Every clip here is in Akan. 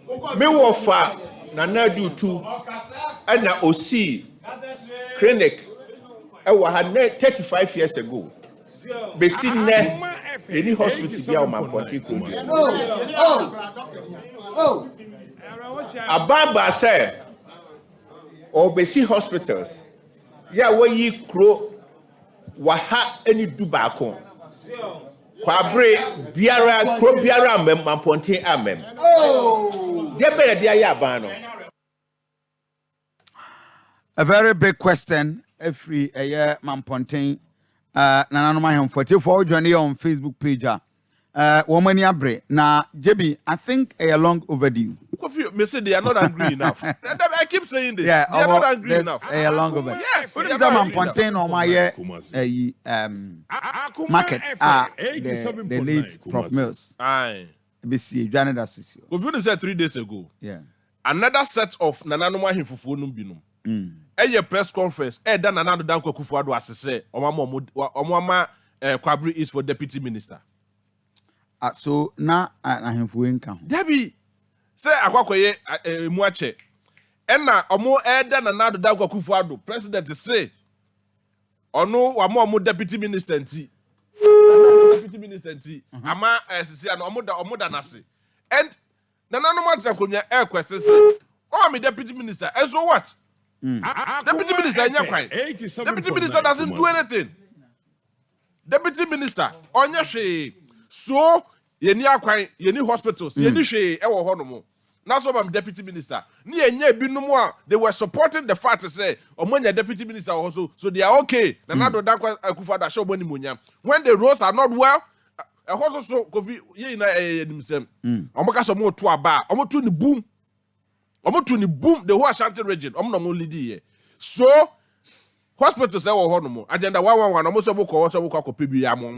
Me wofa na na do too and na osi clinic e wa ha 35 years ago. Be si ne any hospital bia o Mamponten ko bi. Ababa say or be si hospitals. Ya wo yi kro wa ha any du ba kon. Kwabre biara kro biara Mamponten amem. A very big question. Every year, Mamponten. Nananoma him 44 journey on Facebook page. Woman yabre. Na JB, I think a long overdue. Me say they are not angry enough. I keep saying this. Yeah, they are not angry enough. A long overdue. Yes, what is Mamponten on my market? The late Prof Mills. Aye. BC Janet Association. Governor said 3 days ago. Yeah. Another set of Nananoma him fufu num binum. A press conference. Dan Nanado Danko Kufuado assese. Omama Kwabre East for deputy minister. So na him fu enka. Debbie say akwakoye muache. Na omo Dan Nanado Danko Kufuado president say ono wamo deputy minister nti. Deputy minister nti ama sisi ano omo da nase. And Nananoma Trankonya question say, "Oh, me deputy minister. And so what? Deputy minister Deputy minister doesn't do anything. Deputy minister onya hwe. So ye ni akwan, ye ni hospitals, ye ni hwe e wo ho no mo. Na so am deputy minister. Ni enye binom a they were supporting the fact to say omonya deputy minister also, so they are okay. Nanado Danko Akufo-Addo show boni munya. When the roads are not well, also so Kofi ye na nimsem. Omoka so mo to aba, omo to ni boom. Omo to ni boom the whole Ashanti region. Omo no mo lead here. So hospitals e wo ho no mo. Agenda 111 omo so bo ko pebi ya mo.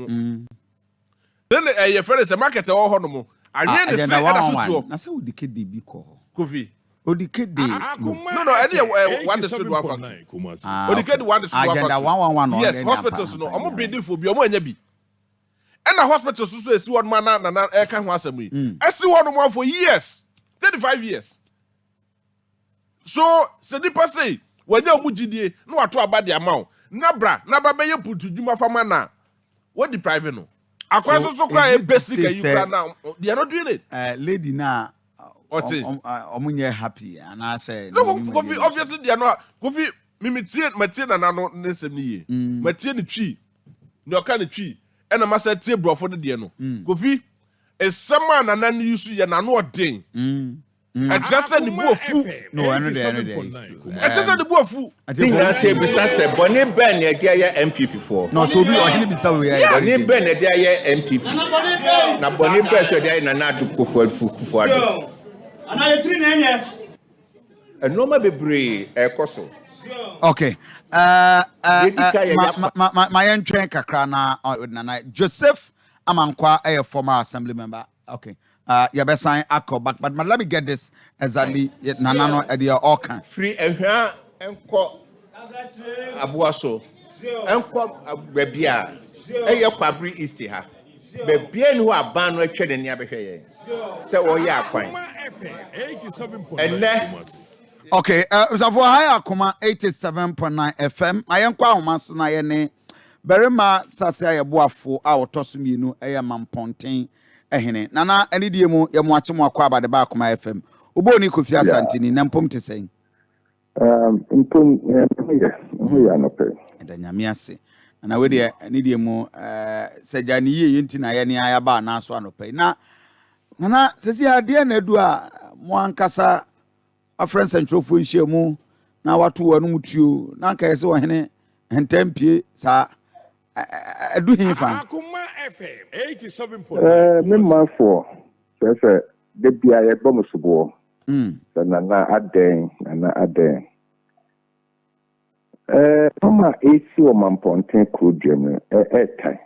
Then your friend is a market e wo ho no mo. Agenda 111. Na say odikede bi ko. Kofi Odikede. No, any one district one factory. Odikede one district one factory. Agenda 111. Yes, hospitals no. Omo building for bi omo anya bi. And the hospital so esi one man na can ho asem yi. Esi one man for years. 35 years. So, se nipa say, when you mujidie, no ato aba de amount. Nabra be you put djuma fama na. What depriving no? Akwa so kwa basic you can now. They are not doing it. Lady na omunye happy and I say no obviously they are not. Kofi metie na no nsem ni ye. Metie ni twi. Ni oka ni twi. And I said, "Take bro for the dear no." Kofi, a summer and then you see an annual thing. I just said the boy fool. No, I know I just said the boy fool. I think I say besides Bonnie Ben, a dear MPP for. No, so we are going to be so we are. Bonnie Ben, a dear MPP. Now Bonnie Ben, so they are not to go for Fufuado. And I train a normal be a coso. Okay. My train kakra na Joseph Amankwa a former assembly member. Okay. You better sign Akoma, but let me get this exactly. Nanano at your organ. Free and here and call Abuaso and call Bebia. A Kwabre East here. Bebia who are banned with trading near here. So, oh, yeah, quite. And then. Okay, so for high Akoma 87.9 FM, I am kwa maso na ye ne berema sase ya boafo a otosom yinu eya Mamponten ehene nana eni die mu ye mu ache mu akwa abade ba Akoma FM obo ni Kofi Asantini na mpom tesen mpom ya no pe da nyame ase na we de eni die mu sajani ye yenti na ye ne aya ba na so anope na nana sesi ade na edu a mo ankasa a friends and trophy nshemu na watu wanu mutuo na nka yese wo hene ntempie sa edu hinfa Akoma FM 87.9 me mafo se de bia ye bom subo na aden Mama esi o Mamponten krodwem tai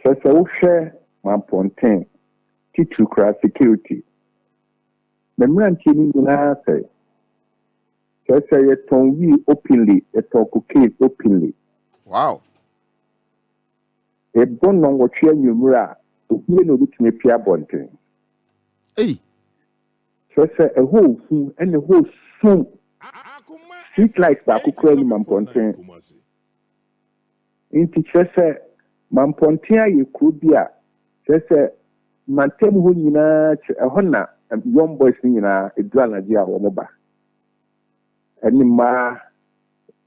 se wo hwe Mamponten titu kra security the man team in say we openly, a talk case openly. Wow. A bon non what you mura, to hear no bit me Pia Bonte. Hey, just a whole food and a whole soon. Street lights back to Mampontin. Into Chessa Mampontia, you could be a Chessa Mantem Hunina, a Honna, and young boys in a Dranagia or Moba. And ma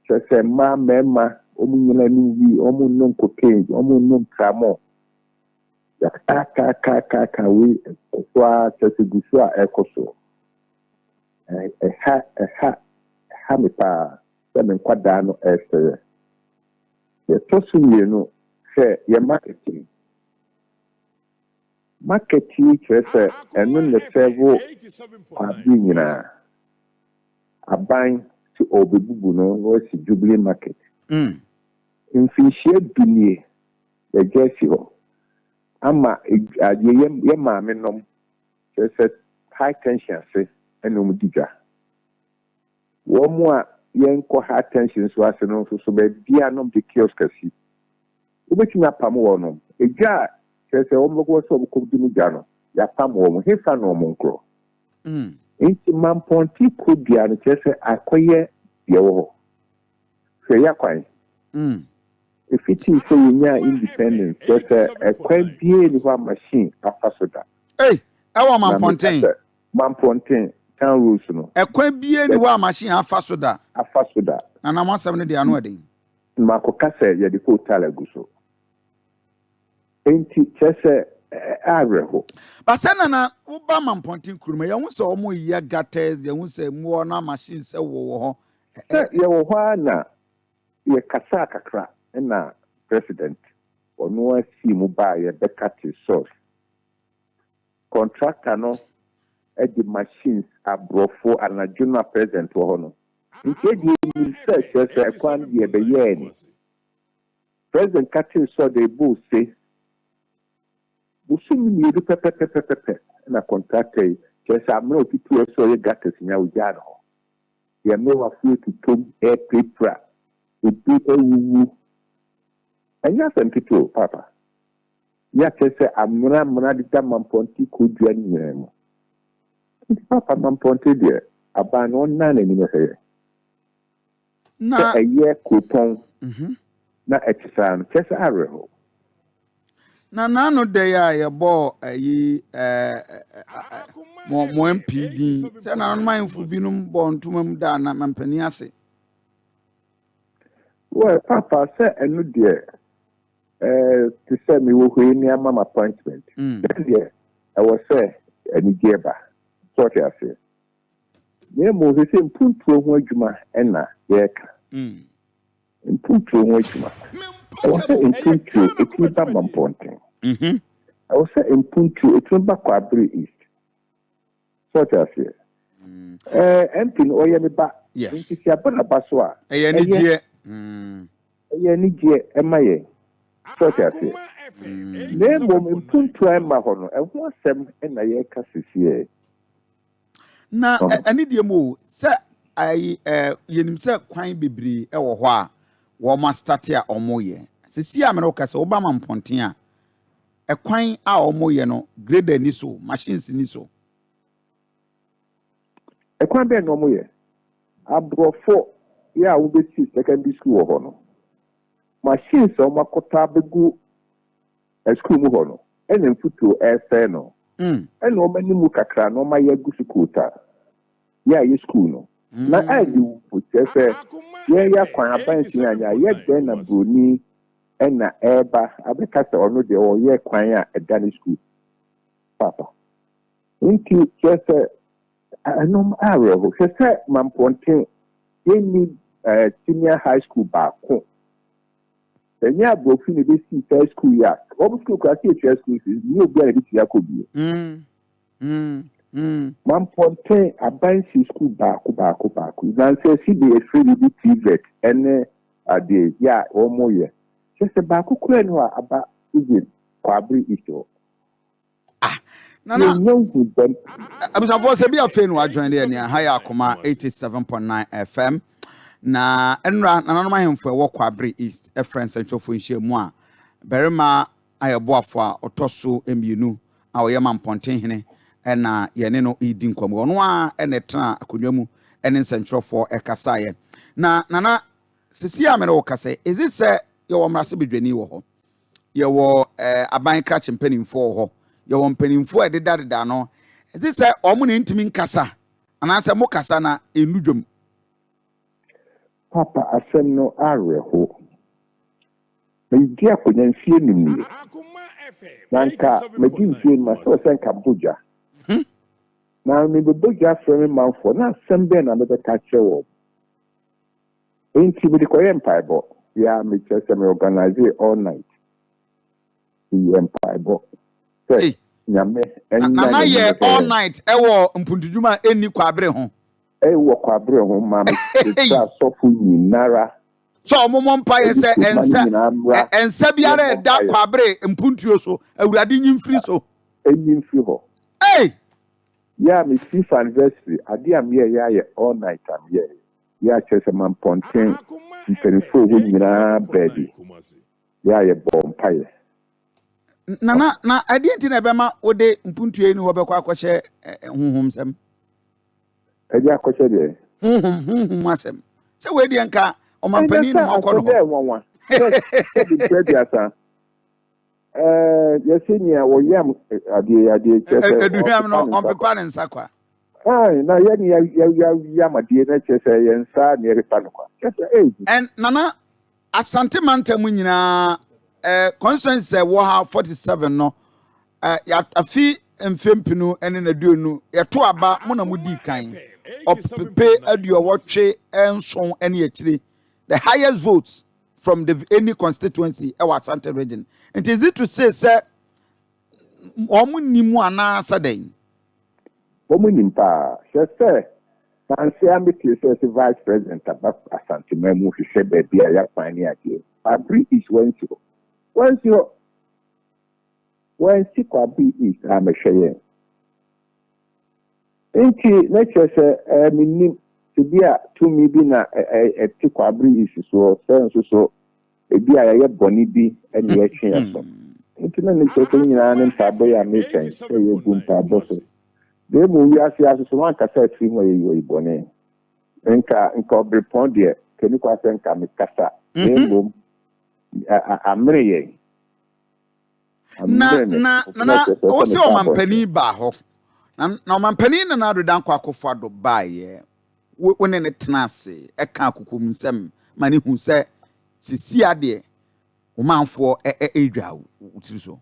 Chessa ma memma, Omuna Nuvi, Omun cocaine, Omun num tramo. Kaka, we qua Chessa Gusua Ecoso. A hamipa, seven quadano esther. The tossing you know, say your marketing. Marketing, say, and then the several are being a buying to Obibuno, was Jubilee Market. In Fisher Billy, the Jesse. Ama, Yama, Menom, says high tension, say, and no digger. One more young high tension was an so be no the kiosk. Which na Pamono, a jar says a woman was so could do Gano, Yapamo, his son or Moncro. Into Mamponti could be an chess acquire your say Yaquine. If it is so independent, just a quite beautiful machine, a fasoda. Hey, our Mampontin. Mampontin, town rules, no. A quite beautiful machine, a fasoda. A fasoda. And I'm 70 annually. Marco Cassa, ya the poor Talaguso. Ain't it just a reho? But Sanana, Obama Pontin Kurma, you won't say more yagates, you won't say more na machines. You were your Casaka crap, and now president, or no see mobile, a Beccati source. Contractor no, at the machines are brought for an adjunct president to honor. In case you search as a quantity of the President Cathy saw the bull say, Busumi, you do pepper, and a contractor, just I'm not people so you got us in your yard. You are no afraid to come air paper. It be a woo. And you have some people, Papa. Ya say I'm not Mamponti could do any. Papa Mamponti there, a ban on none anymore. Na a year coupon, na exam, just a real. Na no day I bought a more MPD. Send on my Fubinum born to Mum Dana Mampaniasi. Well, Papa said, and no dear, to send me who near Mamma appointment. Then, I was say, and he gave her. Sort of say. Nemo, he said, put to a wajuma, and na, yeka. And put to a wajuma. I was saying, put to a clipper Mamponting. I was saying, put to a clipper Kwabre East. Sort of say. Empty oil back. Yeah. It's a Bonabaswa. Nidia, Emma. Sort of say. Nemo, put to Emma Hono, and what's them and a year cassis here. Na anidia mo se ai yenim se kwan bebre e wo ho a wo ma start a omoye se si amero ka se Obama Mponten a e kwan a omoye no grader ni so machines ni so e kwan be no omoye abrofo ya wo be si secondary school ho no machines o makota begu school mu ho no enen futu e no and no many mukakra no my yagusukuta. Yeah, you school no. Na I do put say, yeah, kwan abanti anya, yeah, then a bruni and na eba, abekasa or no de or yeah, kwan a Danish school. Papa. Into just a no area, just Mamponten, you need senior high school back home. Then you have broken this first school year. All school class first school is new very Yakobi. Mamponten abansi school back. Then say see the free TV and the yeah or more year. Just a back no about even Kwabre East. Nana Abusa se bia fe no adwan there near higher Akoma 87.9 FM. Na enra nananom ahemfo wo Kwabre East a friend central for nhyiamu a berema ayeboafo a otoso emienu a wo Mamponten hene ɛna yɛne no ɛdi nkɔmmɔ ɔno a ɛne tena akonnwa mu ɛne nsɛntwerɛfoɔ ɛkasaeɛ na nana sisi a mene wo kasa is it sɛ yɛwɔ mmarahyɛ badwani wɔ hɔ yɛwɔ aban krakye mpanimfoɔ wɔ hɔ yɛwɔ mpanimfoɔ a ɛdedadeda no is it sɛ ɔmo ne ntimi nkasa anaasɛ mo kasa na ɛnu dwom papa asɛm no awerɛho medi akonnwa mfie nim na nka madi mfie no masɛ sɛ nka bogya na mebɛbogya frɛ me manfoɔ na asɛm bɛɛ na mebɛka kyerɛ wɔ enti mede kɔyɛ mpaebɔ ya mekyerɛ sɛ me organise all night yɛ mpaebɔ sɛ nyame na yɛ all night ɛwɔ mpuntudwuma ɛnni kwabre ho ɛwɔ kwabre ho ma mekyerɛ asɔfo nyinara so ọmụmụ mpa yɛ sɛ ɛnsa biara ɛda kwabre mpuntuo so awurade nyimfiri so nyimfiri hɔ ya me fifth anniversary ade am yɛ all night am ya kyerɛ sɛ mampɔnten mpanimfoɔ hɔ nyinaa baabi yɛ bɔ mpaeɛ na adeɛ nti na ɛbɛma wode mpuntuo ni hɔ bɛkɔ akɔhyɛ honhomsɛm ɛde akɔhyɛ deɛ honhom asɛm sɛ wɔadi nka ɔmampani no makɔ no hɔ yɛsɛ nyia wɔyam adeɛ kyerɛ sɛ aduhwam no ɔmpepa ne nsa kwa na yɛne yɛyam adeɛ no kyerɛ sɛ yɛn nsa ne yɛrepa no kwa nana asante manta mu nyinaa constituency sɛ wɔ ha 47 no afi mfempinu ne naduonu yɛto aba mo na modi kan ɔpepe aduɔwɔtwe nson ne akyire the highest votes from any constituency ɛwɔ Asante region. And is it to say, sir, Omunimu anasa den? Omunimpa, sir, Nancy Ambitious as vice president about Asante Memu, he said, baby, I have pioneer here. Kwabre East once you Kwabre East, I'm a share. Inti, nature say, meaning to be a to me being a Kwabre East, so. Ebi a yɛ bɔne bi ne yɛtwe so nti na ne kyerɛ sɛ nyinaa ne mpaabɔ yɛ american sɛ yɛgu mpaabɔ so de mu wiase ase so wankasa afiri mu a yɛyɛ bɔne nka ɔberepɔn deɛ kani kɔ asɛ nka mekasa de mmom amere yɛn na wo sɛ ɔmampani baa hɔ na ɔmampani na adodankɔ akɔfo ado baayɛ wo ne ne tena ase ɛka akokom nsɛm ma ne hu sɛ sisi ade o manfo edwa utiri so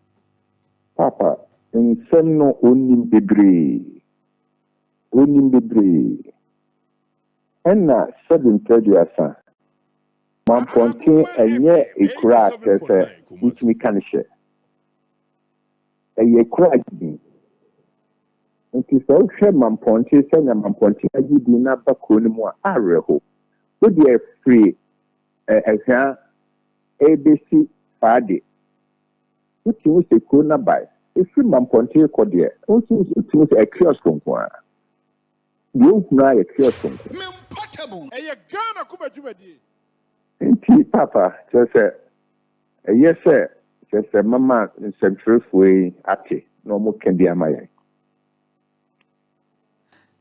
papa nsɛm no onim bebree ɛna 7:30 mampɔnten ɛnyɛ ekura sɛ utimi kan hyɛ ɛyɛ ekura gidi nti sɛ wohwɛ mampɔnten sɛ na mampɔnten agidi na ba kuro no mu a awerɛho wo deɛ free ɛhwɛ ABC Friday. What you say, Corona by if you mampɔnten kɔ deɛ, also you say a kiosk nkoa. You know a kiosk nkoa. Ɛyɛ Ghana kuma dwumadi. Nti papa, kyerɛ sɛ yes sir, kyerɛ sɛ mama nsɛmtwerɛfoɔ ate na ɔmo kɛndi ama yɛn.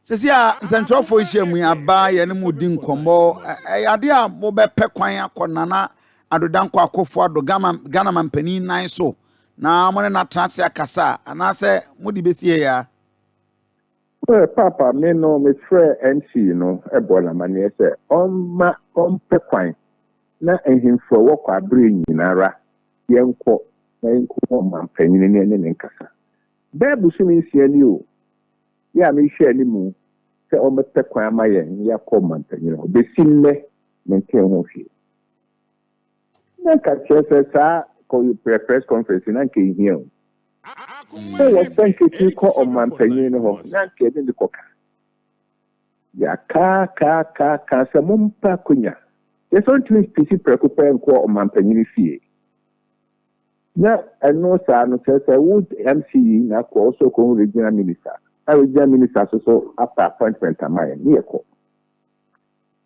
Sisi a nsɛntwerɛfoɔ hyɛ mu aba yɛne mu di nkɔmmɔ ade a mobɛpɛ kwan akɔ na adodankɔ akɔfo ado Ghana mampani nan so na mo ne natena se akasa anaasɛ mode bɛsie ya papa me no me frɛ MC no ɛbɔ lamaneɛ sɛ ɔmpɛ kwan na ahemfo wɔ Kwabre nyinara yɛnkɔ na yɛnkɔ mampanyini ne ne nkasa bɛɛbu so me nsia ni o ya me hwɛ ni mu sɛ ɔmɛpɛ kwan ama yɛn yɛkɔ mampanyini obesi nnɛ mente ho hwee na ka kyerɛ sɛ saa press conference na nke ihia o sɛ wɔsɛ nketi kɔ ɔmampanyini no hɔ na nke ɛde ne kɔka yɛaka sɛ mompa akonya yɛsɛ ntumi spisi prɛko pɛ nkɔ ɔmampanyini fie na ɛno saa no kyerɛ sɛ wo MCE na akɔ ɔsɔ kɔ regional minister regional minister so after appointment amaya ne yɛkɔ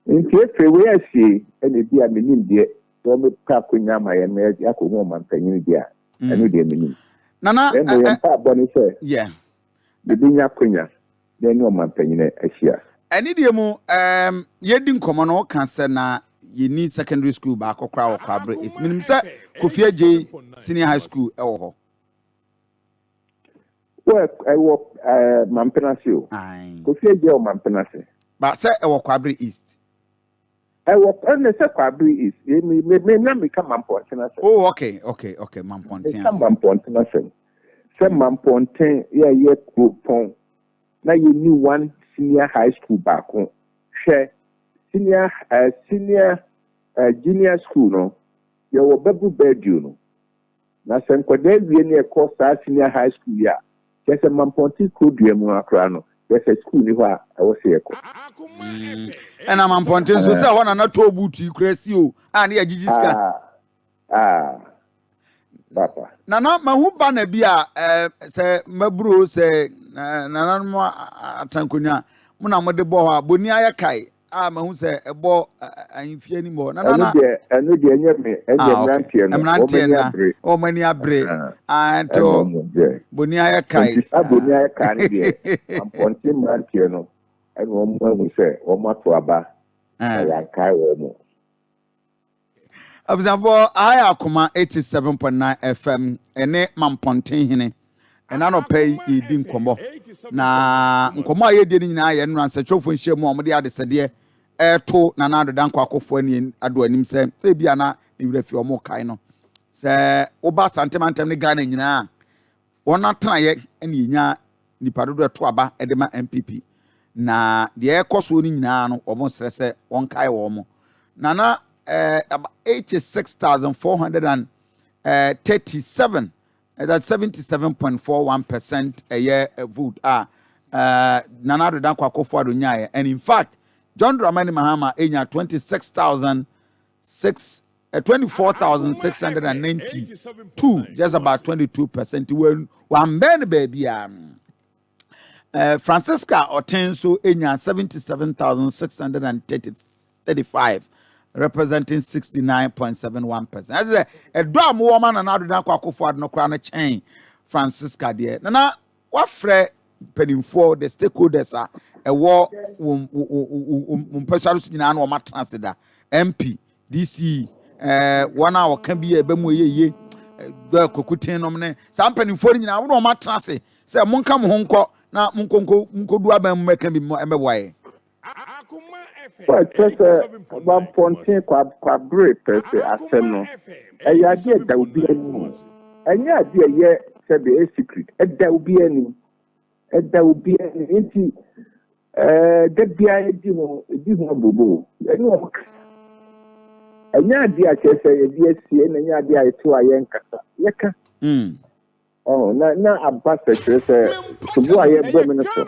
nti efe we asie ɛna bi a menim deɛ so me pa konya amaya me akɔ ho ɔmampanyini deɛ ɛno deɛ menim nana ɛno yɛmpa abɔ ne sɛ yeah the Binya Quina, then no man penny a year. And idiom, ye didn't come on all cancer now. You need secondary school back or crowd Kwabre East. Minimum say Kofia J senior high school. Oh, well, I walk Mampenasio. Kofia J or Mampenasi. But say I walk Kwabre East. I walk on the Kwabre East. May not become Mampontina. Oh, okay, Mampontina. Some Mampontina. Some Mampontin, yeah, coupon. Now you knew one senior high school back home. Share senior, junior school, no. You were baby bed, you know. Now, some Quadet, near course, senior high school, yeah. Just a Mamponti could be a Moacrano. There's a school where I was here. And I'm Mampontin, so I want to not to boot you, Cresio, and yeah, Gigiska. Papa. Nana, my who banner be say, Mabru say, Nanama Tankunya, Munamade Boa, Bunia Kai. My who say a ball, and if anymore. Nana, and no, dear me, and I'm not or many a break, and to Bunia Kai. Bunia Kai, I'm pointing Mantiano, and one will say, or Matuaba, and Kai Womo. Observe, I Akoma 87.9 FM, and ne Mampontin, and I don't pay ye dim combo. Na Nkoma ye didn't and run such often share more the other said, to Nanado Danquaco for any adwin say, Fabiana, you left your more kind. Say, Oba Santamantam the Ghana, na one not try and ya Nipaduda Twaba, Edema MPP. Na the air cost winning now, almost say one kai womo. Nana. About 86,437. That's 77.41% a year vote. Nanado Dankwa Kofuado Nyaye. And in fact, John Dramani Mahama enya 24,692, just about 22%. When one man baby Francisca Otenso enya 77,635. Representing 69.71%. As a drum woman and other than Kwakufo no crown chain, Francisca dear. Nana, what fre penny for the stakeholders are a war personal in annual matrasida, MP, DC, 1 hour can be a bemu ye, the cocutin nomine, some penny for in our matrasi, say Munkam Honko, now Munko Duabem can be more way. Well, just one pontin Kwabre per se aseno. A idea that will be any. And yeah, dear, yeah, said the secret. And there will be any. And there will be any. Get behind you, Bubu. And yeah, dear, say, dear, see, and yeah, dear, to a young cassa. Yaka. Oh, now a bastard, to go a minister.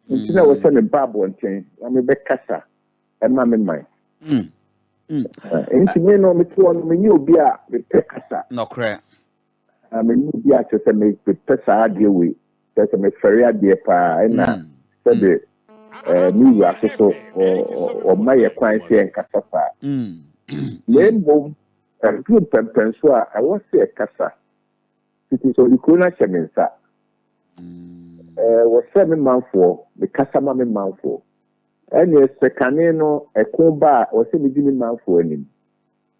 I was sending a babu and chain. I'm a Becassa, and mammy mine. And to me, no, me too, me new beer with Pecassa. No crack. I mean, new beer to make with Pessa deal with. That's a Feria dear pa, and said the new so or my acquaintance and Cassapa. Then boom, a good pensua, I was say a Cassa. It is only Kuna Shaminsa. Was 7 months for the customer month for. And yes, the canino, a comba, or 17 months for him.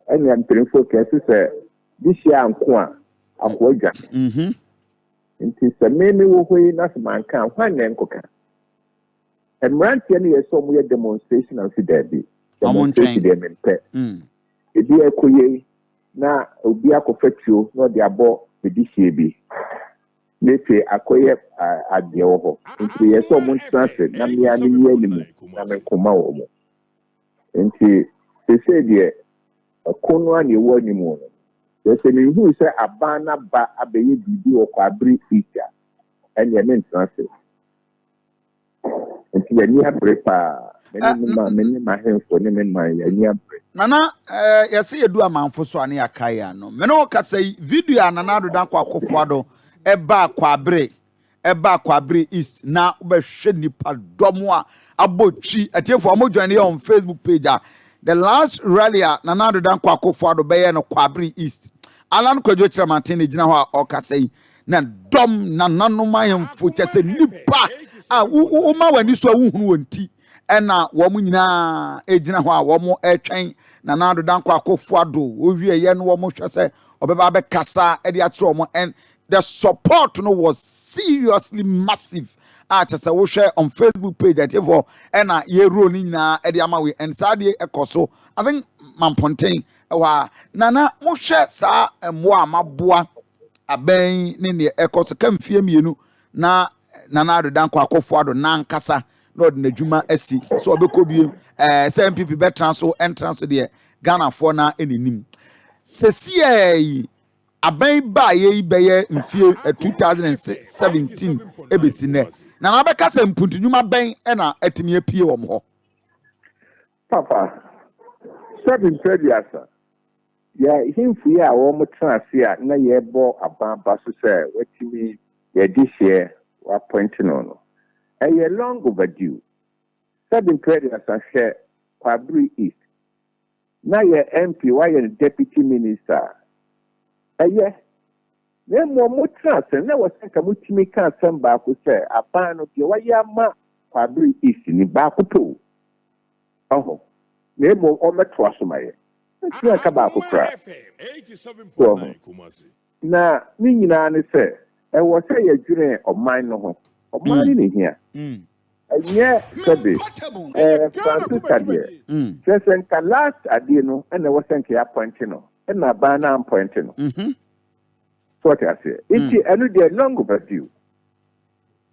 And I'm telling for cases, this year I'm qua, I'm Waja. It is a many way, not man can find them coca. And Rantian is somewhere demonstration of the daddy. Demonstration them in pet. If you are quay, now, be a confection, not the above the DCB. They say, acquire at the over. Into yes, someone transit, Namia, Namia, and they say, dear, a corner you word anymore. They say, who say a banner ba a baby or Kwabre East, and your men transit. And to the near prepare, many my hands for them in my near break. Nana, you see, you do a man for Swani Akaya. No, Menoka say, video and another Dankwa Kofuado. Eba Kwabre East na ube sheni padomwa abochi atiefo amojwane on Facebook page. The last rally na nado dan kwa Akufo-Addo beye no Kwabre East. Alan Kwadwo Chiramanten gina ho a okasai na dom na nanomayemfo chese nipa uma wani so ahunu wonti ena wo mu nyina ejina ho a wo mu etwen na nado danko akofo ado owie ye no wo mu hwese obeba be kasa e de atro mo, and the support no was seriously massive. Chese wo hwe on Facebook page at for ena ye ro ni nyina e de ama we, and sade ekoso I think Mamponten wa nana mo hwe sa mo amaboa aben ne ne ekoso kamfie mienu na nado danko akofo ado na nkasa Lord Najuma SC so obekobie MPP betrans so entrance de Ghana for na enim sesie aban ba ye beye mfie 2017 ebesi ne na abeka se mpuntunuma ben na atimi apie wo mo papa 7 years ya himfu ya wo mo transe a na ye bo aban ba so se watimi ye di share wa point no a long overdue. 7 years and share Kwabre East. Now your MP, why your deputy minister? Yeah. Then more trans, and that was like a multi can't send back who say, a ban of your Wayama Kwabre East in the back of two. Oh, name more on the Twasumay. It's like a back of crap. Now, Nina say, I was say a journey of mine no. Of mine in here. And yeah, Francis Kadia. Just and last Adino, and I was thinking appointing, and a banner appointing. So what I say, it's another long overdue.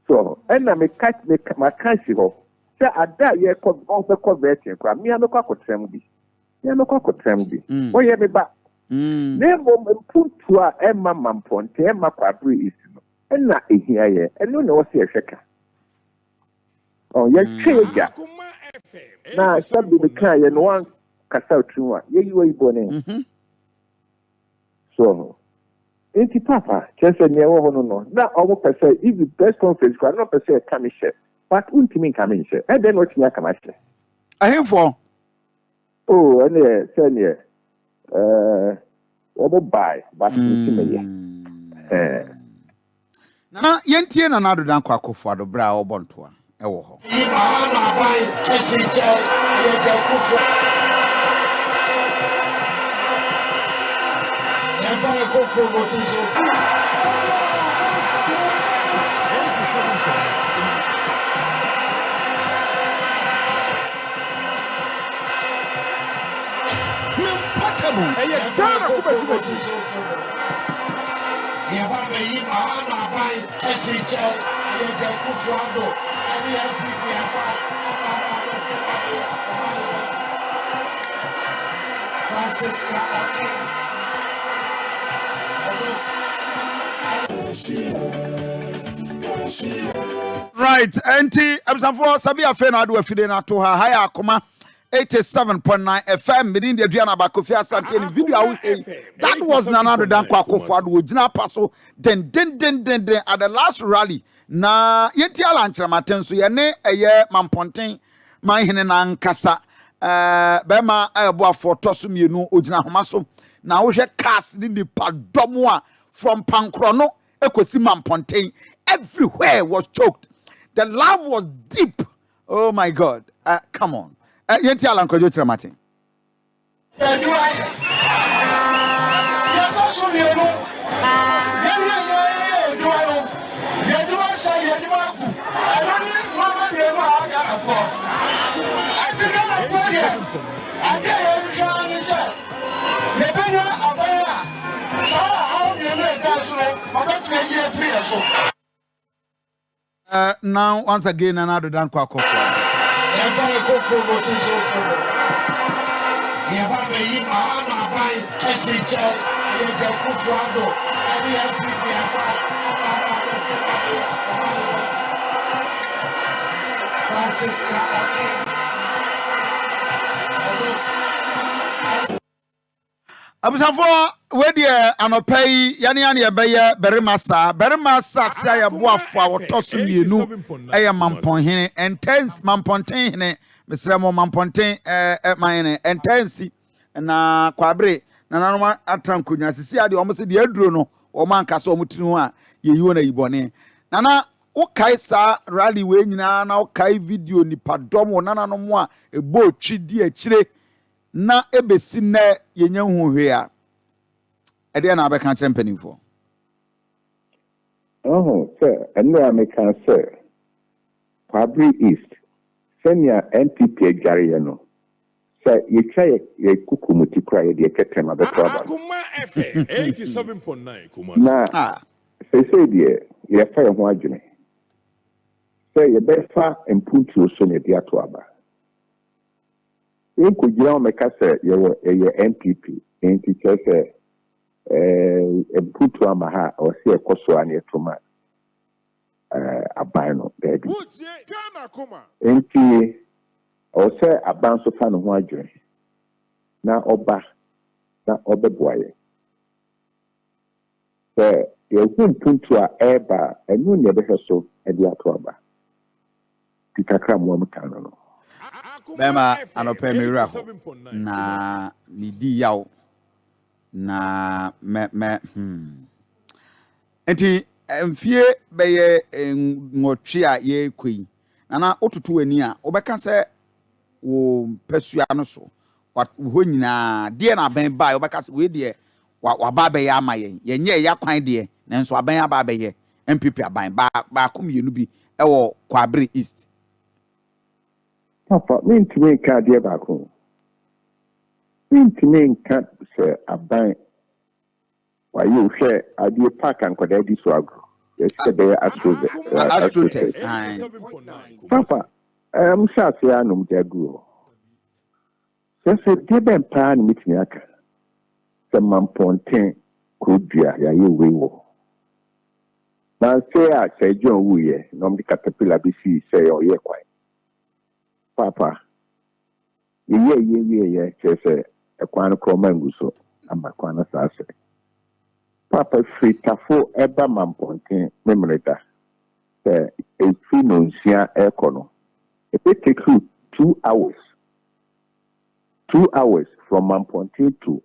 So, and I may catch my country off. Say, I die here, also converting. Me, I'm a cockle tremby. I'm a cockle tremby. Why, you be back? Name put to a Emma Mamponte, Emma Kwabre East. And not here, and no, no, see a shaker. Oh, yes, change. Now, somebody the car and one castle to one. You were born. So, ain't Papa? Just a near one. No, now almost per se, if the press conference, I'm not per se coming share, but won't mean coming share. And then what's my commission? I have for. Oh, and yeah, send yeah. What buy, but na yentie na nado danko akofo ado bra obonto a ewo ho Right, enti absafo sabi afe na ado afide na to ha haya Akoma 87.9 FM midin de aduana bakofi asante ni video awu that was Nanado Danko Akofo ado ogina paso den at the last rally na yenti ala nkyeramaten so ye ne eye Mamponten man hene na nkasa bema ebo afo toso mienu ogina homa so na wo hwe cast ni nipa domo a from Pankrono ekosi Mamponten everywhere was choked. The love was deep. Oh my God. Come on. Yenti ala nkojo tira Martin. Now once again another Danko Akofo. Abusafo we de anopai yani ebeye berima sa sia ya boafo a wotoso mienu eye Mampon hene intense Mamponten hene mesremo Mamponten mine intense na Kwabre na nanoma atrankonya sisi ade omo se de aduro no omo ankasa omo tinu a ye you na yibone nana wokai sa rally we nyina na wokai video nipadom wo nana no mo a ebo twidi akire na ebesi na yenya hu hwe a ede na abeka kire mpanimfo sir and I can say Kwabre East senior NPP agare no sir you try ye kukumuti cry the ketema be problem Akoma FM 87.9 Kumasi. na say die ye fa ho adwene say ye be fa impuntu so ne dia to aba in kugira o meka say ye NPP NPP say impuntu ama ha o say ekoso ani etoma aban no baby Ghana Akoma. enti o say aban so fa no ho adwene na oba na obeboaye ye impuntu a eba enu ne be so e dia to aba tikakra mo amkano no bema anope mewura ho na midi yaw na me enti mfie beye ngotwe a ye kwei nana otutu ani a obeka se wo pesua no so wo nyina de na ben ba obeka se we de wa ba be ya amaye yenye ya kwan de nanso aban aba be ye MPP aban ba komienu bi e wo Kwabre East papa me ka de ba ko me ka se aban wa you share adi park and koda di so agro yes be astrotech papa sha se anum jagu se de ben pa ni mitini aka se mamponten kodua ya ye wewo na se a se John wuye no mdi caterpillar bi si se yo ye kwai papa ye se ekwan ko manguso ama kwana sa se papa fritafo eba mamponten memreda se efi no nsia ekono it take you 2 hours from mamponten to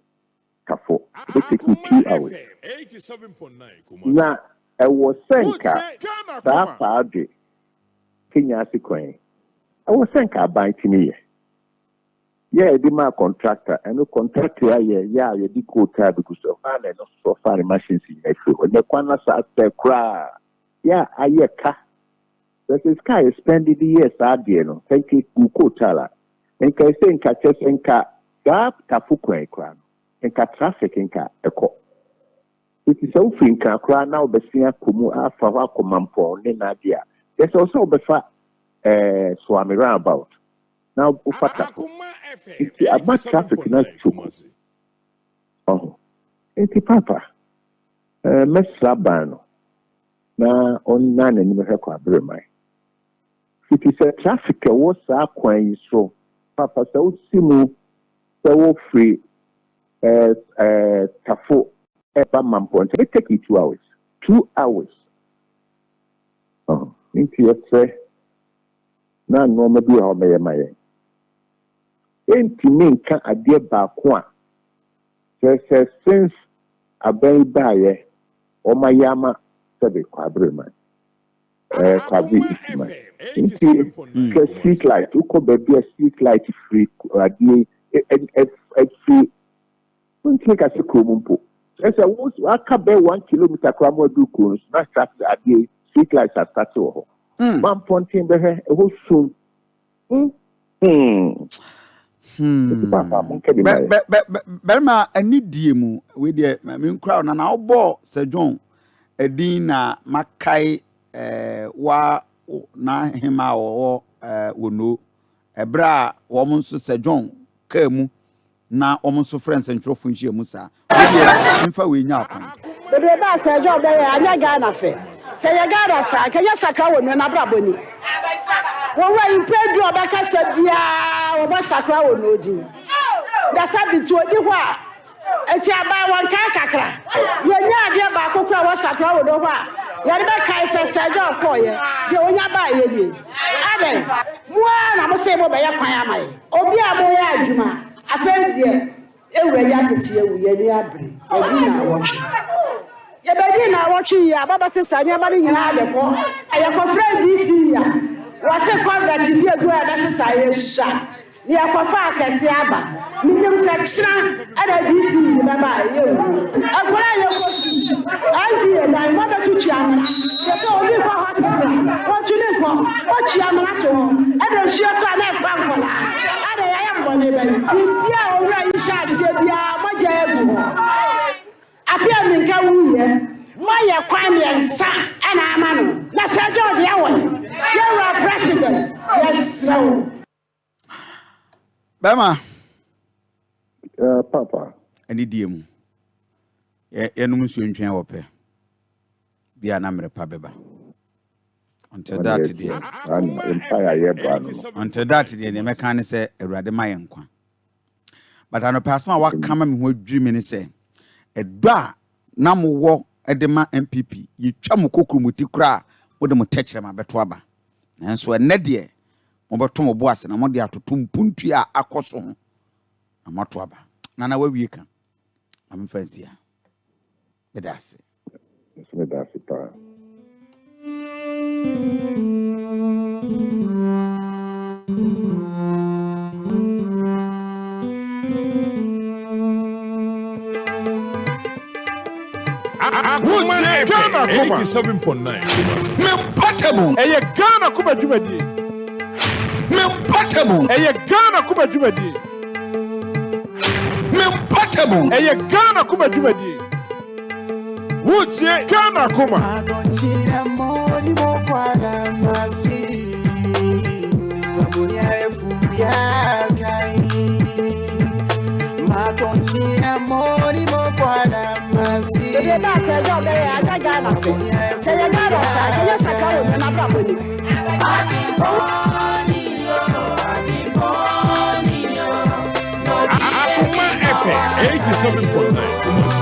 Kafo it take you 2 hours 87.9 na e was senka sa paade Kenya sikwen e was senka ban tini ye di ma contractor and no contractor ye di quota because of and no so far machines in every when the kwana sa kra aye ka that is sky spend the years adie no thank you quota la enka senka chesenka da Kafukwen kra enka traffic enka eko it is so free kra now besia komu afa akomampo ne na dia there's also befa swami roundabout now ufata it's about traffic na chuku enti papa mesra bano na onna na ni me Kwabre mai it is a traffic was akwan so papa so simu so free Kafo eba mamponte it take you 2 hours 2 hours enti yetse na no me bi ho me maye enti minka ade ba ko a since abai baye o mayama sabe Kwabre man Kwabre East man enti street light uko baby street light free ade free unti ka se kromumpo wo aka be 1 kilometer kwa mo du ko na start ade street light start wo man pontin be he ho sum Berma ani die mu we de me nkra na obo Sir John edin na makai wa na hema wo wono ebra wo mo nso Sir John ka mu na wo mo nso friends ntwofo nhie mu sa we de mfa we nya akon bebe ba Sir John be anya Ghana fe se ye Ghana fa ka ye sakra wono na braboni wo wa impedu obaka sabia wo ba sakra wono di da sabi tu odi ho a eti aba wan ka kakra ye nya ade ba kokura wo sakra wono ho a ye be kai Sir John ko ye de onya ba ye di ade mo na mo se mo be ye kwan amai obi a mo ye adwuma afendie ewura ya peti ewu ye ni abre edi na wo Ebedi na watching ya baba sister nya bari nyina de ko. Aye ko friend DC ya. Was a convert bi egu e be sister ye sha. Ni akofa akese aba. Minim section ada DC ni baba ye. Agbara ye ko su. Azi e dan mo be tu chiamana. Se ko obi ko hospital. Ko tuni ko. O chiamana to. Ada shi to na fa nkola. Ada ya ya mbone be. Bia owura yi sha se bia mo je egu. Apia minka wuye moye kwame ensa ana amano na sejo de awon you are president yes no Bema Papa ani diemu ye num nsuo ntwen wo pe bia na mere pa beba until that day empire ye ba no until that day ne meka ne se awurade ma ye nkwa but ano pasma wa kama me ho adwiri me ne se edwa na mo wo edema MPP yitwa mo kokuru muti kra wo de mo techere ma beto aba nanso enne de mo beto mo boase na mo de atoto mpuntu a akoso ho na mato aba na wawie ka am fancy a bedase pa Akoma FM 87.9 Portable. Eye Ghana kuma jumadi. Portable. Eye Ghana kuma jumadi. Portable. Eye Ghana kuma jumadi. Wutie Ghana kuma. Akoma FM 87.9 Kumasi.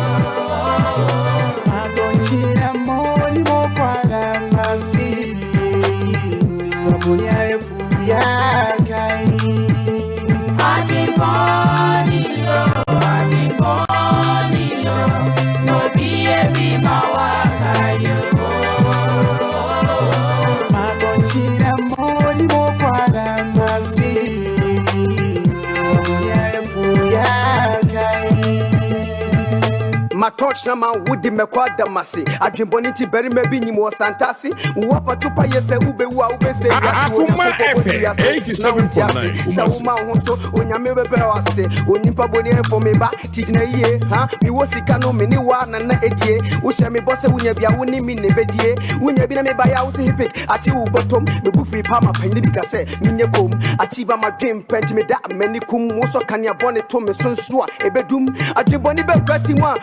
Touch na ma wudi mekwa damasi adwemboni ti beri mebi nyim wo santasi wo fatupa yese ube wa ube se yasi wo FM 87.9 sa wo ma ho so onyame bebere wase onimpa boni efo me ba tidina yie ha mi wo sika no me ni wa na edie wo hye me bose wunya bia wo ni mi ne bedie wunya bi na me ba ya wo se hipit ati wo bottom me bu free pa ma pandi bi ka se minye kom ati ba ma dream pent me da mani kum wo so kania bone to me sonso a ebedum adwemboni be kwati mu a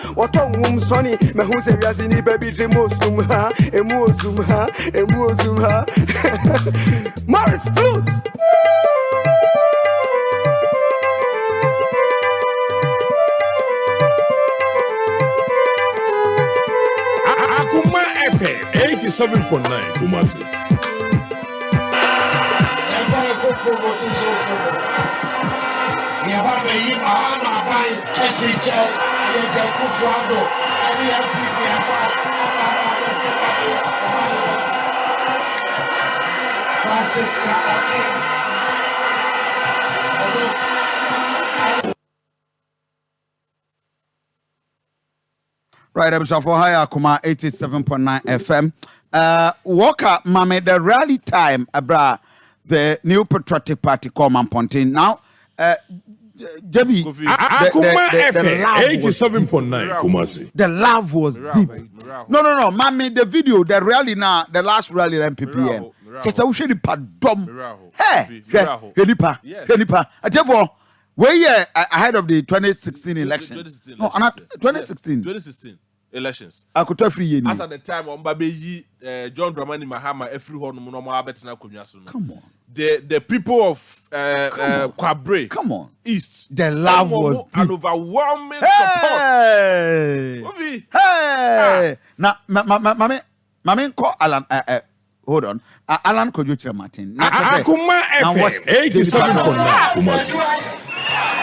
Sonny, my who's a Yazini baby dream osum ha, emu osum ha. Morris Flutes. Akoma FM 87.9 Kumasi. Right, episode for higher Akoma 87.9 FM. Walker, Mame, the rally time, abra, the new patriotic party Common Pontin. Now, Debbie, Akoma FM 87.9 Kumasi. The love was deep. No, Mame, the video, the rally now, the last rally MPPN. Just a wish pardon. Hey, Helipa. Therefore, we're here ahead of the 2016 election. No, not 2016 elections. I could tell free. As at the time, on Baby John Dramani Mahama, every one no more better. Come on. The people of Kwabre East. The love was an overwhelming support. Hey! Now, Mame call Alan. Hold on. Alan Kojo Martin. Akoma FM 87.9 Kumasi.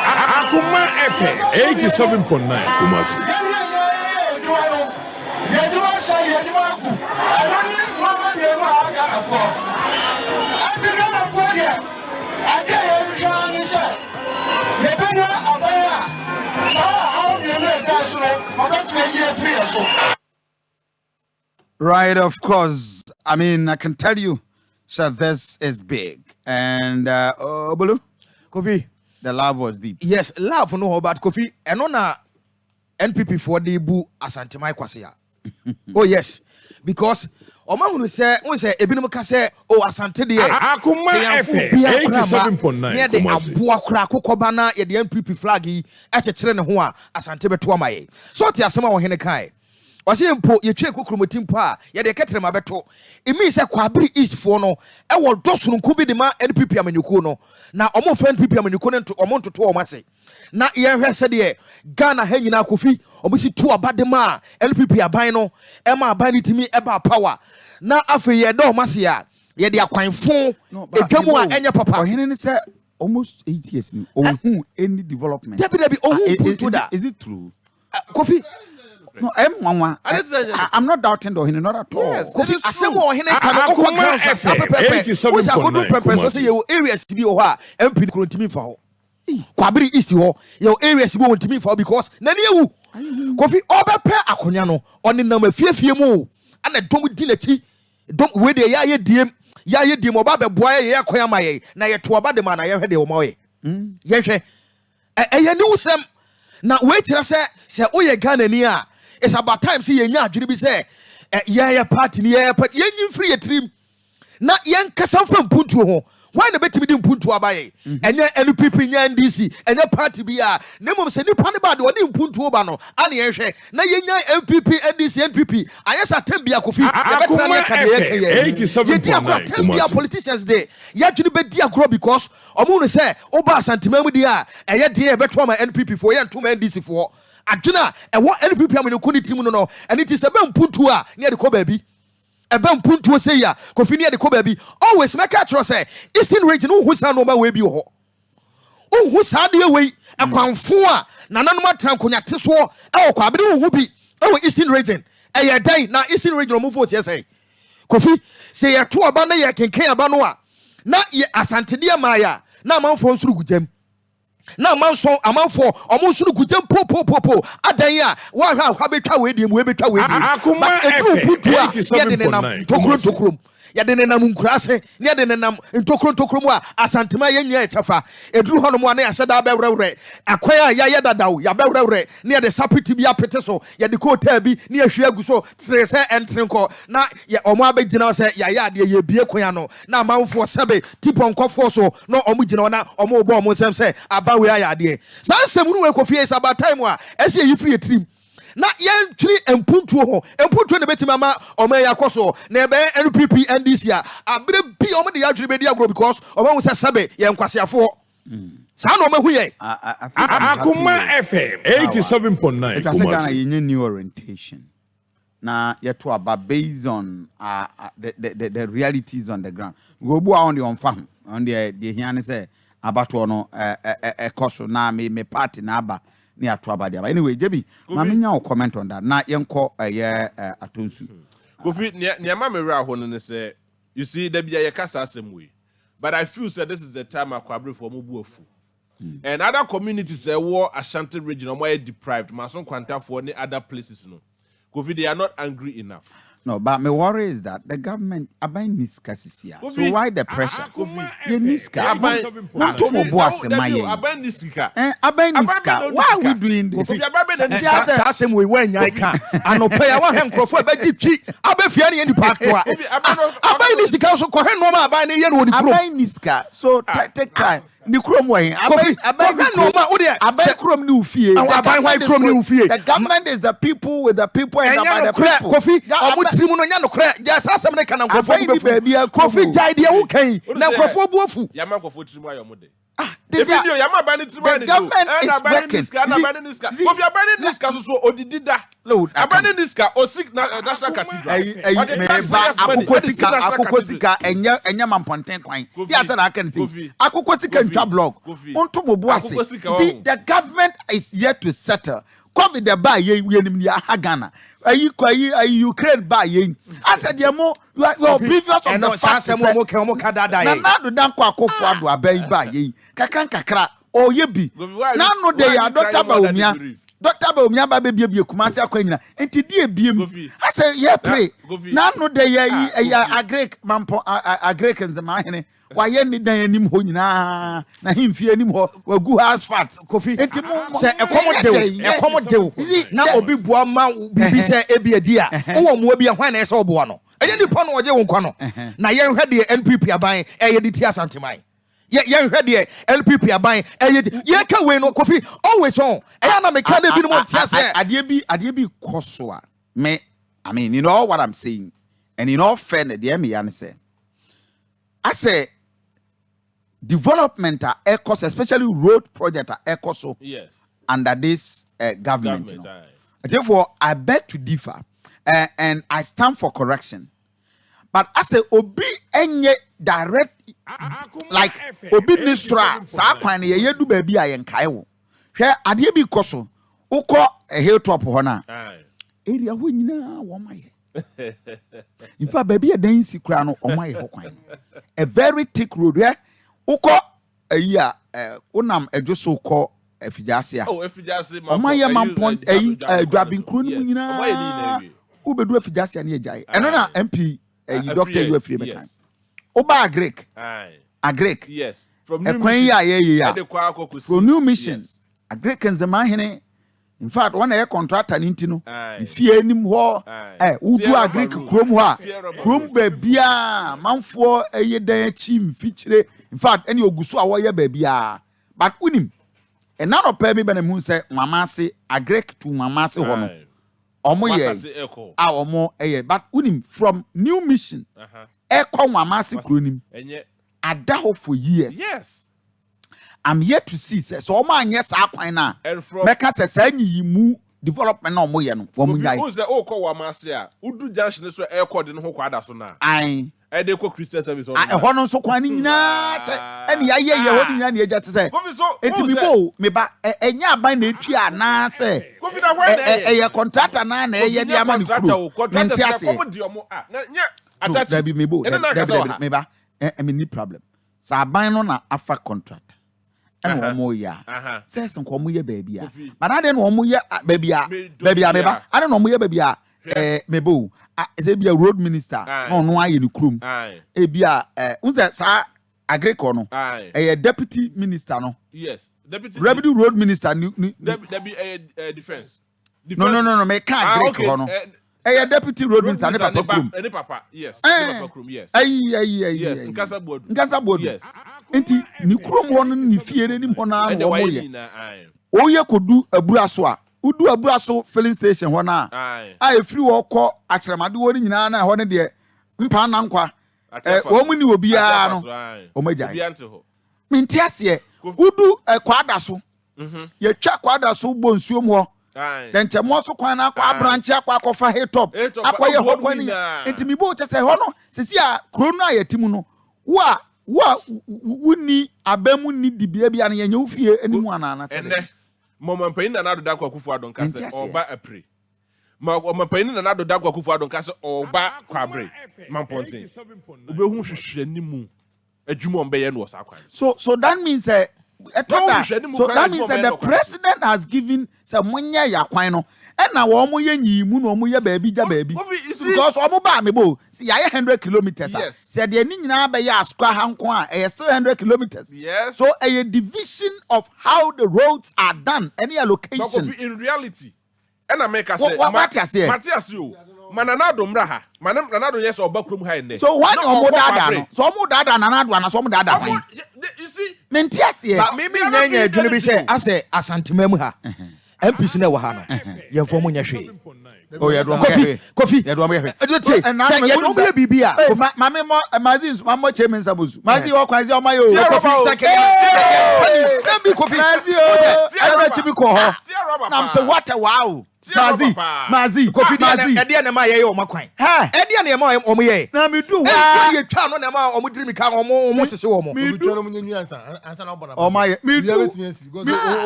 Akoma FM 87.9 Kumasi. Right, of course. I mean, I can tell you, so this is big. And, Obulu, Kofi, the love was deep. Yes, love no about Kofi. And on a NPP for the bu Asante Mai Kwasia. Oh, yes. Because Oman will say, Ebinum say, oh, Asante de Akoma FM 87.9. Near the Abuakra Kokobana, the NPP flaggy at a train hoa, Asante Betuamae. So Tiasama or Henekai. Wasi mpo ye twe kokromotim pa ye de ketre mabeto it means say Kwabre East for no e wo doso nku bi de ma NPP amanyuko no na omo friend NPP amanyuko no to omo ntoto o mase na ye hwe se de Ghana ha nyina Kofi omo si to abade ma NPP aban no e ma aban ni timi e ba power na afi ye do mase ya ye de akwanfo edwamu a enye papa ohene ni say almost 8 years ni ohun any development debi ohun punto da is it true Kofi no, I'm not doubting the not at all. Yes, Kofi asemo ohene kan okwa ground sa pepepe. We say akodu pepe so say your areas to be o ha MP ko ntimi fa ho. Kwabre East ho your areas be ntimi fa because na ne ewu. Kofi obepe akonya no oni nam afiefie mu ana dom di nachi dom we de ya ye diem oba be boa ye akonya maye na ye to oba de ma na ye hwede o ma we. Ye hwe eye ni usem na we tira se oye Ghana ni a it's about time see yenya adwene bi say yeah party ni yeah but yenyin free trim na yen kasa fam puntu ho why na betimi di puntu abaye enye NPP nya NDC enye party bi a na mom se nipa ne ba de odi puntu oba no ane yenhwe na yenya MPP NDC NPP ayesa tembia Kofi ya betra na ka ye 87.9 tembia politicians dey ya dwene be di agro because omo no say oba asantima mu di a eye de e beto ma NPP for ye ntoma NDC for adwena e wo NPP amanyuko ni tirim no and it is a ben puntu a ne de ko baabi e ben puntu say ya Kofi ne de ko baabi always make a trust say Eastern region hu sa no ma we bi ho hu sa de we akwanfo a nananom atrankonya teso e wo Kwabre hu bi e wo Eastern region e ye dan na Eastern region mo vote ye say Kofi say ye to aba na ye kenken aba no a na ye asante de amaya na amanfo nsuru gudem na amanfo omo nsuru gudem po adan ya wa hwa betwa we dem we betwa we dem but edu putu a ye de nenam tokrom ya de nenam nkurase ne de nenam ntokrom a asantema ye nya echafa eduru hono mo na ya seda bewrewre akwaya ya ye dadaw ya bewrewre ne de sapiti bi apete so ya de kota bi ne ya hwe agu so stress entrenko na ya omo abegina se ya de ye bie koya no na amanfo sebe tipo nkofo so no omo gina na omo obo omo nsem se abawe ya de sansem nu we Kofi is about time a ese yi free trim na yen twiri empuntu ho empuntu ne betima ma omo ya koso na ebe NPP NDC a abre bi omo de ya twiri be di agro because omo hu se sebe ye nkwasiafo sa na omo hu ye Akoma FM 87.9 it was a new orientation na yeto aba based on the realities on the ground go bu on the farm on the here say abato no koso na me party na aba ni ato aba dia anyway jebi ma menya comment on that na yenko atonsu Kofi ne ma me ra ho no say you see there be a kasa asem we but I feel say this is the time Kwabre for mo bu afu and other communities war Ashanti region are deprived mason kwanta for any other places no Kofi they are not angry enough. No, but my worry is that the government abain niska sisia. So why the pressure? Ye niska abain niska. Why are we doing this? Asem we when nyai kan. Anope ya wa henkrofo e beji twi abefia ne ni pakwa. Abain niska so ko hen no ma abain ne ye no ni pro. Abain niska. So take time. Ni krom wa hen. Abain no ma wo de abain krom ni ufie. Abain why krom ni ufie. The government is the people with the people and by the people. Kofi trimu no nya no kra ja sasem ne kana nkrofo bu Kofi jai de wo kan na nkrofo bu afu ya ma nkrofo trimu ayomode this video ya ma bani trimu the government is working Kofi abani niska so odidida abani niska osik na national cathedral akokosika enya mamponten kwan ya say na aka say akokosika ntwa blog onto bobo ase see the government is yet to settle COVID the buy ye we nim ya Ghana. Are Ukraine buy ye. I said you are previous on the fact na na do dan kwa akofo ado abai buy ye. Kakra o ye bi. Na no dey Dr. Baumia. Dr. Baumia ba be bie Kumasi akwanyina. Enti die biem. I say yeah pray. Na no dey ya agrek mampo agrek nzema hene. Why ni dan anim ho nyina na himfie anim ho wagu asphalt kofi enti mo se ekomodew na obi boa ma bibi se ebi adi a wo mo bi hwan na ese oboa no enye nipa no oje wo nkwa no na yen hwe de NPP aban eye de ti asanteman yen hwe de LPP aban eye ye ka we no kofi always on eya na me ka de bi no mo tia se ade bi koso a me I mean you know what I'm saying and in all fairness the me yan say I say development cost, especially road project so yes under this government. You know. Therefore, I beg to differ, and I stand for correction. But I say obi enye direct like obi nistra sa kwan ye yedu ba bi ayenkae wo. Hwe ade bi koso ukọ hilltop ho na. Area ho nyina wo maye. In fact, baby, a dance kura no omaye ho kwan. A very thick road where uko a year unam ejoso ko efijase a. Oh, efijase omaye man point drabin kru ni nyina. Ubedu efijase na ejai. Eno na MP doctor you afri mekan. Oba agrek. Agrek. Yes. From new mission. From new mission. Agrek nzema hene. In fact, one air contractor nintino. If nim ho udu agric krom ho a krom ba bia manfo eye dan chim fichire. In fact, any oguso a wo ye ba bia. But unim. E na no pa mi be na mu say mama se agric to mama se ho no. Omo ye. Omo eye. But unim from new mission. Eko mama se kronim. Enye ada ho for years. Yes. I'm yet to see so man yes akwan na make say sanyi mu development na omo ye no wo mu yai who say o ko wa mase a udu junction so e ko de no ho kwada so na ai e de ko Christian service on e ho no so kwan nyina che eni ya ye ho nyina na eja che say enti mi bo me ba enya aban na etu ana say e contractor na na ye de ama ni kuro menti ase nya be me bo me ba me ni problem sa aban no na afa contract and one more year. Says some come here, baby. But I didn't want more baby. I don't know more baby. Mebo, they be a road minister. No, no, I in the crew. A be a sa agricono. A deputy minister, no. Yes, deputy revenue road minister. Deputy defense. No, make can't agricono. A deputy road minister, any papa, yes. Yes. Yes, in Casa Board. Yes. Enti ni krom won ni fie ni mo na no mo ye oye kodu aburaso a udu aburaso filling station ho na a efiri wo kọ akyeremade wo ni nyina na ho ne de mpa na nkwa wo mu ni obi a no o magya minti ase udu kwada so ye twa kwada so bo nsuo mo den chemo so kwan na akwa branch akwa akofa hilltop akwa ye ho kwan ni enti mi bo che se ho no sesi a kro no ayetimu no wa wuni abemu ni dibia bia na yenye ufie animu anana tele ene momampayin na nado dakwa kufu adon kase oba apre momampayin na nado dakwa kufu adon kase oba kwabre mampontin obehu hwehwe animu adwuma ombe no sa kwan so that means so that means the president has given some munya ya kwan no na wo mo ye nyimu no mo ye baabi ja baabi because omo ba me bo see ya 100 kilometers say the ni nyina ba ya askwa hanko a still 100 kilometers yes so a division of how the roads are done any allocation so in reality and America say Matias yo mananado mra ha mananado yes oba krom ha ne so why omo dada no so omo dada nanado ana so omo dada kwan you see mentias ye ba me nyanya adwunu bi say ase asantemamu ha MPC na wa ha no ye mfo mo nya hwe Oh, yeah, Kofi. Yeah, do me. Say you don't be bibia. Mame mo Mazin, mama chairman sabusu. Mazi o kwanzi o mayo. Kofi Kofi. I let you go. Now I'm say what a wow. Mazi, Kofi Mazi. Edia na ma ye o makwan. Edia na ma omo ye. Na me do wa. Ye twa no na ma omo diri mi ka omo sese omo. Me do no munye ansa na obona. Oh my, me do.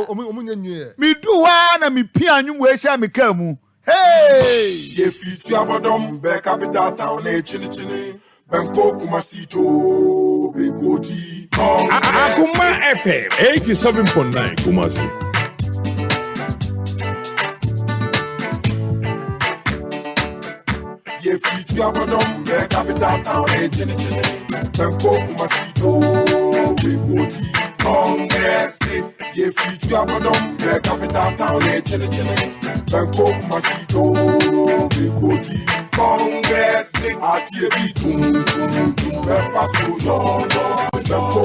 Omo nye. Me do wa na me pia anwum we hia me ka mu. Hey! Ye fiti abadom be capital town e chini Banko Kumasi to be goti. Akoma FM 87.9 Kumasi. Ye fiti abadom be capital town e chini Banko Kumasi to be goti. Congress ye fiti abadom be capital town e chini Banko Kumasi to be goti. Congress ati e bitum be faso yo Banko